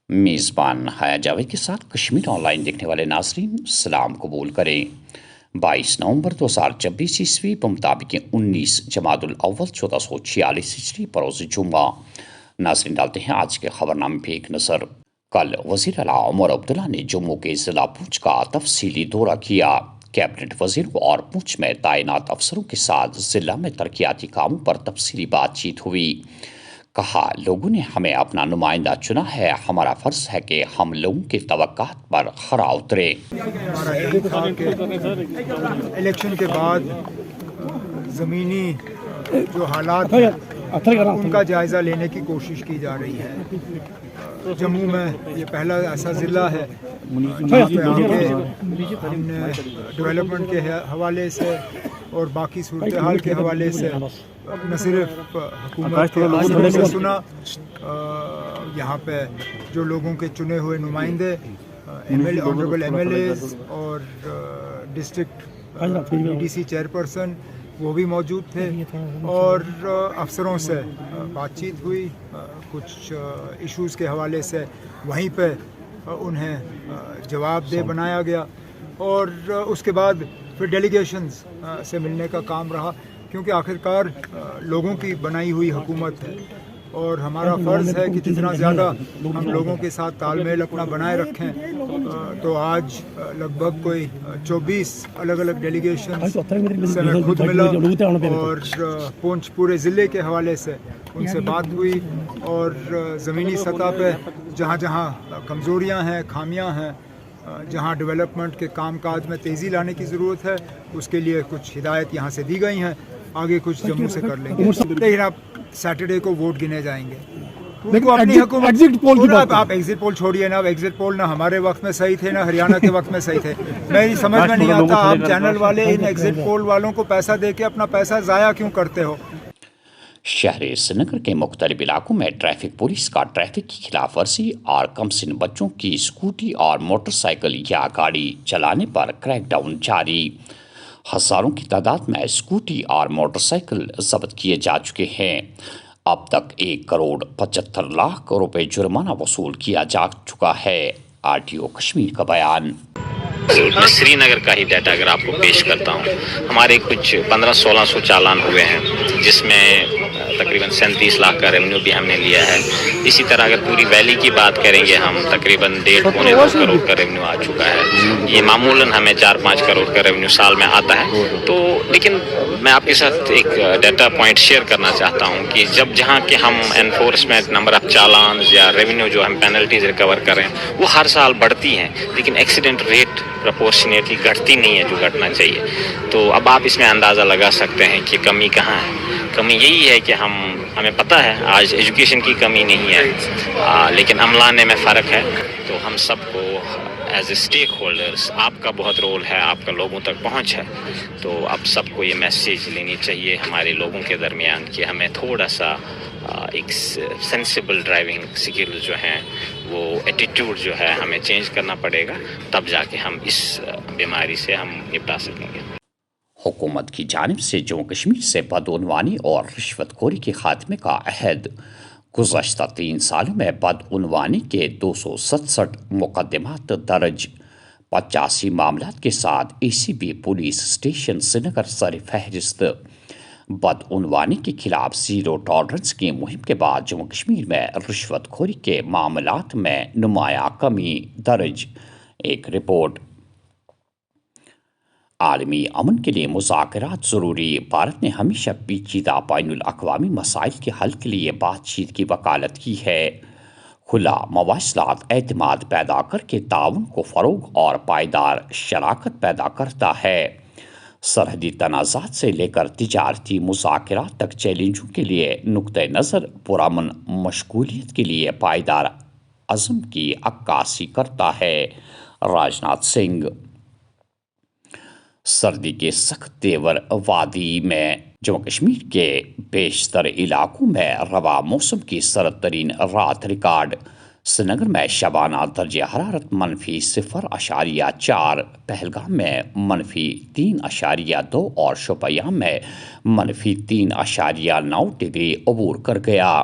میزبان حیا جاوید کے ساتھ کشمیر آن لائن دیکھنے والے ناظرین سلام قبول کریں۔ 22 نومبر 2026 بمطابق 19 جمادی الاول 1446 ہجری بروز جمعہ۔ ناظرین ڈالتے ہیں آج کے خبرنامے پہ ایک نظر۔ کل وزیر اعلیٰ عمر عبداللہ نے جموں کے ضلع پونچھ کا تفصیلی دورہ کیا۔ کیبنٹ وزیروں اور پونچھ میں تعینات افسروں کے ساتھ ضلع میں ترقیاتی کاموں پر تفصیلی بات چیت ہوئی۔ کہا، لوگوں نے ہمیں اپنا نمائندہ چنا ہے، ہمارا فرض ہے کہ ہم لوگوں کی توقعات پر کھرا اترے۔ الیکشن کے بعد زمینی جو حالات ہیں ان کا جائزہ لینے کی کوشش کی جا رہی ہے۔ جموں میں یہ پہلا ایسا ضلع ہے جہاں پہ ہم نے ڈیولپمنٹ کے حوالے سے اور باقی صورتحال کے حوالے سے نہ صرف حکومت کے حوالے سے سنا، یہاں پہ جو لوگوں کے چنے ہوئے نمائندے آنریبل ایم ایل ایز اور ڈسٹرکٹ ڈی سی چیئرپرسن وہ بھی موجود تھے، اور افسروں سے بات چیت ہوئی۔ کچھ ایشوز کے حوالے سے وہیں پہ انہیں جواب دہ بنایا گیا، اور اس کے بعد پھر ڈیلیگیشنز سے ملنے کا کام رہا، کیونکہ آخرکار لوگوں کی بنائی ہوئی حکومت ہے اور ہمارا فرض ہے کہ جتنا زیادہ ہم لوگوں کے ساتھ تال میل اپنا بنائے رکھیں۔ تو آج لگ بھگ کوئی 24 الگ الگ ڈیلیگیشن سے میں خود ملا، اور پونچھ پورے ضلع کے حوالے سے ان سے بات ہوئی، اور زمینی سطح پہ جہاں جہاں کمزوریاں ہیں، خامیاں ہیں، جہاں ڈیولپمنٹ کے کام کاج میں تیزی لانے کی ضرورت ہے، اس کے لیے کچھ ہدایت یہاں سے دی گئی ہیں، آگے کچھ جموں سے کر لیں گے۔ لیکن آپ سیٹرڈے کو ووٹ گنے جائیں گے، آپ ایگزٹ پول چھوڑیے نا، ایگزٹ پول نہ ہمارے وقت میں صحیح تھے، نہ ہریانہ کے وقت میں صحیح تھے۔ میری سمجھ میں نہیں آتا آپ چینل والے ان ایگزٹ پول والوں کو پیسہ دے کے اپنا پیسہ ضائع کیوں کرتے ہو۔ شہر سری نگر کے مختلف علاقوں میں ٹریفک پولیس کا ٹریفک کی خلاف ورزی اور کم سن بچوں کی اسکوٹی اور موٹر سائیکل یا گاڑی چلانے پر کریک ڈاؤن جاری۔ ہزاروں کی تعداد میں اسکوٹی اور موٹر سائیکل ضبط کیے جا چکے ہیں۔ اب تک 1,75,00,000 روپے جرمانہ وصول کیا جا چکا ہے۔ RTO کشمیر کا بیان۔ میں سری نگر کا ہی ڈیٹا اگر آپ کو پیش کرتا ہوں، ہمارے کچھ 1500-1600 چالان ہوئے ہیں، جس میں تقریباً 37 لاکھ کا ریونیو بھی ہم نے لیا ہے۔ اسی طرح اگر پوری ویلی کی بات کریں گے ہم، تقریباً 1.5-2 کروڑ کا ریونیو آ چکا ہے۔ یہ معمولاً ہمیں 4-5 کروڑ کا ریونیو سال میں آتا ہے۔ تو لیکن میں آپ کے ساتھ ایک ڈیٹا پوائنٹ شیئر کرنا چاہتا ہوں کہ جہاں کہ ہم انفورسمنٹ نمبر آف چالانز یا ریونیو جو ہم پینلٹیز ریکور کریں وہ ہر سال بڑھتی ہیں، لیکن ایکسیڈنٹ ریٹ پرپورشنیٹلی گھٹتی نہیں ہے جو گھٹنا چاہیے۔ تو اب آپ اس میں اندازہ لگا سکتے ہیں کہ کمی کہاں ہے۔ کمی یہی ہے کہ ہمیں پتہ ہے آج ایجوکیشن کی کمی نہیں ہے، لیکن عملانے میں فرق ہے۔ تو ہم سب کو ایز اے اسٹیک ہولڈرز آپ کا بہت رول ہے، آپ کا لوگوں تک پہنچ ہے۔ تو اب سب کو یہ میسیج لینی چاہیے ہمارے لوگوں کے درمیان کہ ہمیں تھوڑا سا ایک سینسیبل ڈرائیونگ سکل جو ہیں، وہ ایٹیٹیوڈ جو ہے ہمیں چینج کرنا پڑے گا، تب جا کے ہم اس بیماری سے ہم نپٹا سکیں گے۔ حکومت کی جانب سے جموں کشمیر سے بدعنوانی اور رشوت خوری کے خاتمے کا عہد۔ گزشتہ 3 سالوں میں بدعنوانی کے 267 مقدمات درج، 85 معاملات کے ساتھ ACB پولیس اسٹیشن سری نگر سر فہرست۔ بدعنوانی کے خلاف زیرو ٹالرنس کی مہم کے بعد جموں کشمیر میں رشوت خوری کے معاملات میں نمایاں کمی درج۔ ایک رپورٹ۔ عالمی امن کے لیے مذاکرات ضروری۔ بھارت نے ہمیشہ پیچیدہ بین الاقوامی مسائل کے حل کے لیے بات چیت کی وکالت کی ہے۔ کھلا مواصلات اعتماد پیدا کر کے تعاون کو فروغ اور پائیدار شراکت پیدا کرتا ہے۔ سرحدی تنازعات سے لے کر تجارتی مذاکرات تک چیلنجوں کے لیے نقطۂ نظر پرامن مشغولیت کے لیے پائیدار عزم کی عکاسی کرتا ہے۔ راجناتھ سنگھ۔ سردی کے سخت تیور وادی میں جموں کشمیر کے بیشتر علاقوں میں رواں موسم کی سرد ترین رات ریکارڈ۔ سری نگر میں شبانہ درجہ حرارت -0.4، پہلگام میں -3.2 اور شوپیان میں -3.9 ڈگری عبور کر گیا۔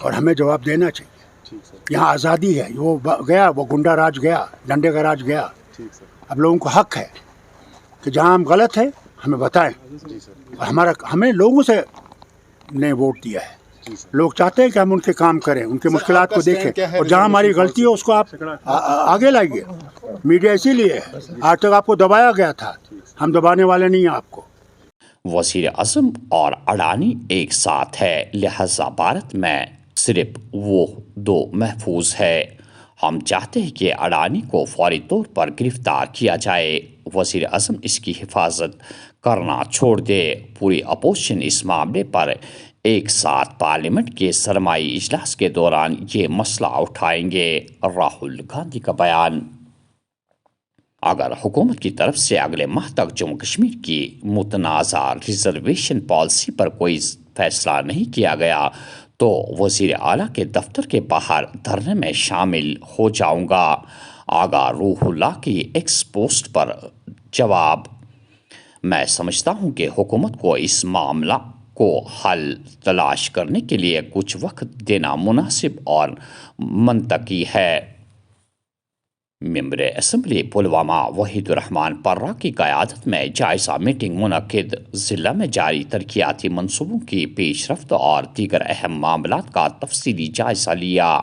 اور ہمیں جواب دینا چاہیے. یہاں آزادی ہے. وہ گیا، وہ گنڈا راج گیا، ڈنڈے کا راج گیا. اب لوگوں کو حق ہے کہ جہاں ہم غلط ہیں ہمیں بتائیں. ہمیں لوگوں سے نے ووٹ دیا ہے. لوگ چاہتے ہیں کہ ہم ان کے کام کریں، ان کے مشکلات کو دیکھیں، اور جہاں ہماری غلطی ہو اس کو آپ آگے لائیے. میڈیا اسی لیے ہے. آج تک آپ کو دبایا گیا تھا، ہم دبانے والے نہیں ہیں آپ کو. وزیر اعظم اور اڈانی ایک ساتھ ہے، لہذا بھارت میں صرف وہ دو محفوظ ہے. ہم چاہتے ہیں کہ اڈانی کو فوری طور پر گرفتار کیا جائے. وزیر اعظم اس کی حفاظت کرنا چھوڑ دے. پوری اپوزیشن اس معاملے پر ایک ساتھ پارلیمنٹ کے سرمائی اجلاس کے دوران یہ مسئلہ اٹھائیں گے. راہل گاندھی کا بیان. اگر حکومت کی طرف سے اگلے ماہ تک جموں کشمیر کی متنازع ریزرویشن پالیسی پر کوئی فیصلہ نہیں کیا گیا تو وزیر اعلیٰ کے دفتر کے باہر دھرنے میں شامل ہو جاؤں گا. آغا روح اللہ کی ایکس پوسٹ پر جواب. میں سمجھتا ہوں کہ حکومت کو اس معاملہ کو حل تلاش کرنے کے لیے کچھ وقت دینا مناسب اور منطقی ہے. ممبر اسمبلی پلوامہ وحید الرحمان پرہ کی قیادت میں جائزہ میٹنگ منعقد. ضلع میں جاری ترقیاتی منصوبوں کی پیش رفت اور دیگر اہم معاملات کا تفصیلی جائزہ لیا.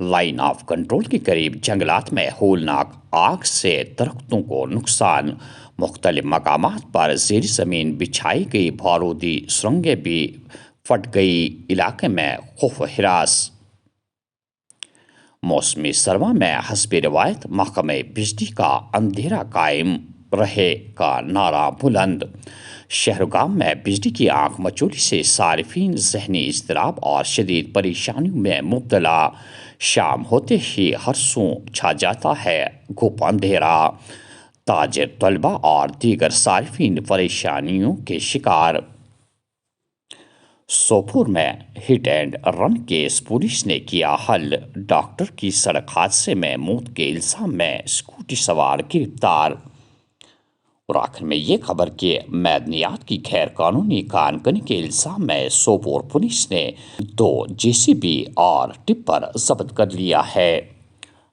لائن آف کنٹرول کے قریب جنگلات میں ہولناک آگ سے درختوں کو نقصان. مختلف مقامات پر زیر زمین بچھائی گئی بارودی سرنگیں بھی پھٹ گئی. علاقے میں خوف و ہراس. موسمی سرما میں حسب روایت محکمہ بجلی کا اندھیرا قائم رہے کا نعرہ بلند. شہرگام میں بجلی کی آنکھ مچولی سے صارفین ذہنی اضطراب اور شدید پریشانیوں میں مبتلا. شام ہوتے ہی ہر سو چھا جاتا ہے گھپ اندھیرا. تاجر، طلبہ اور دیگر صارفین پریشانیوں کے شکار. سوپور میں hit and run case police نے کیا حل. ڈاکٹر کی سڑک حادثے میں موت کے الزام میں اسکوٹی سوار گرفتار. اور آخر میں یہ خبر کہ معدنیات کی غیر قانونی کان کنی کے الزام میں سوپور پولیس نے 2 JCB اور ٹپر ضبط کر لیا ہے.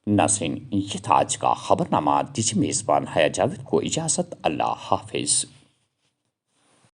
ناظرین، یہ تھا آج کا خبرنامہ. دیجیے میزبان حیا جاوید کو اجازت. اللہ حافظ.